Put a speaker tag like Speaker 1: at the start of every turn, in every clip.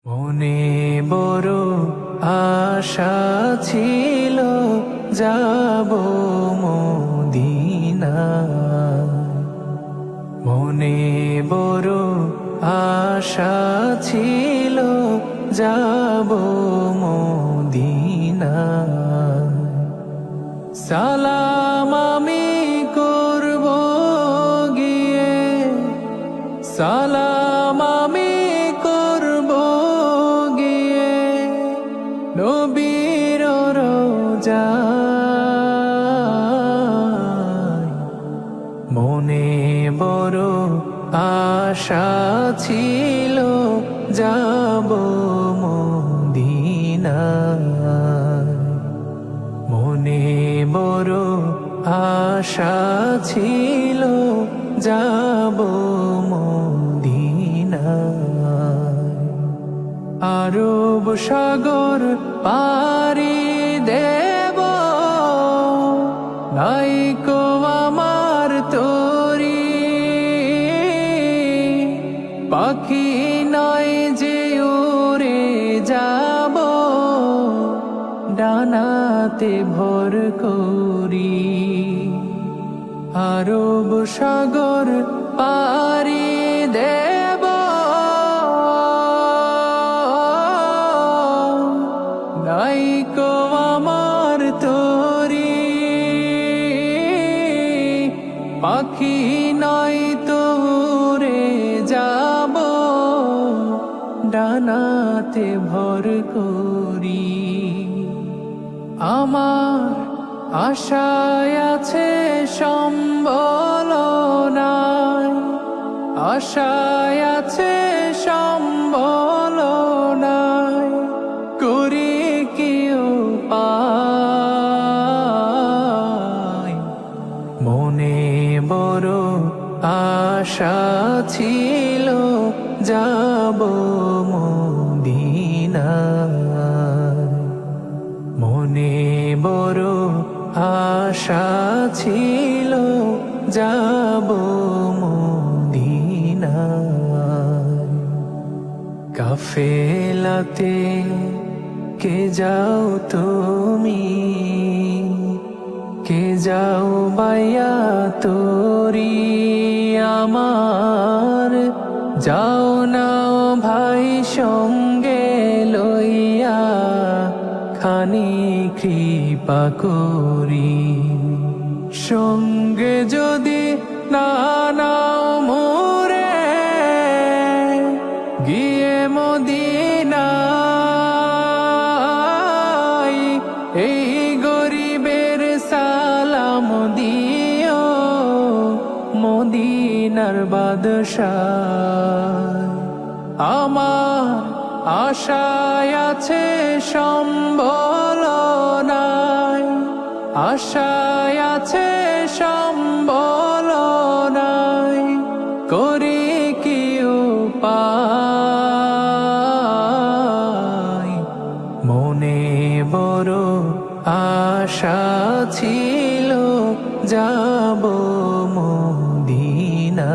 Speaker 1: মনে বড় আশা ছিল যাব মদিনা। মনে বড় আশা ছিল যাব মদিনা। সালাম আমি করব গিয়ে, সালাম আমি করব গিয়ে নবীর রোজায়। মনে বড় আশা ছিল যাব মদিনা। মনে বড় আশা ছিল যাব মদিনা। আরব সাগর পাড়ি দেব, নাইকো আমার তরি। পাখি নয় যে উড়ে যাব, ডানাতে ভর করি। আরব সাগর পাড়ি দেব, নাইকো আমার তরি। পাখি নয় তো উড়ে যাব, ডানাতে ভর করি। আমার আশায় আছে সম্বল নাই, আশায় আছে সম্বল নাই। করি কি উপায়? মনে বড় আশা ছিল যাব মদিনা। মনে বড় আশা ছিল যাব মদিনা। কাফেলাতে কে যাও তুমি, কে যাও বাইয়া তোরি আমার। যাও নাও ভাই সঙ্গে লইয়া, খানি কৃপা করি। সঙ্গে যদি না নাও মোরে, গিয়ে মদিনায় এই গরিবের সালাম দিও, মদিনার বাদশাহ। আমার আশায় আছে সম্বল নাই, আশায় আছে সম্বল নাই। করি কি উপায়? মনে বড় আশা ছিল যাব মদিনা।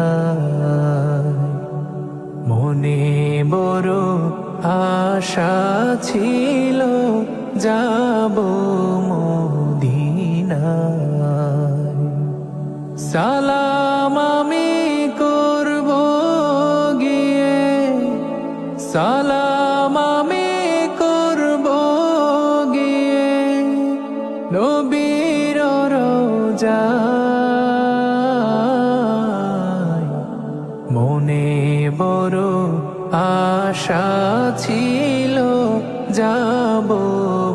Speaker 1: মনে বড় আশা ছিল যাব মদিনা। সালাম আমি করব গিয়ে, সালাম আমি করব গিয়ে নবীর রোজায়। মনে বড় আশা ছিল যাব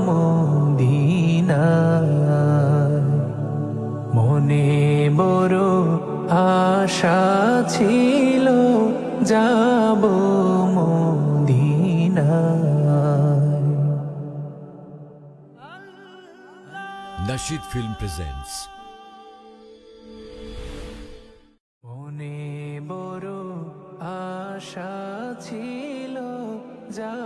Speaker 1: মদিনা। মনে বড় আশা ছিল যাব মদিনা।
Speaker 2: Nasheed Film presents
Speaker 1: মনে বড় আশা ছিল যাব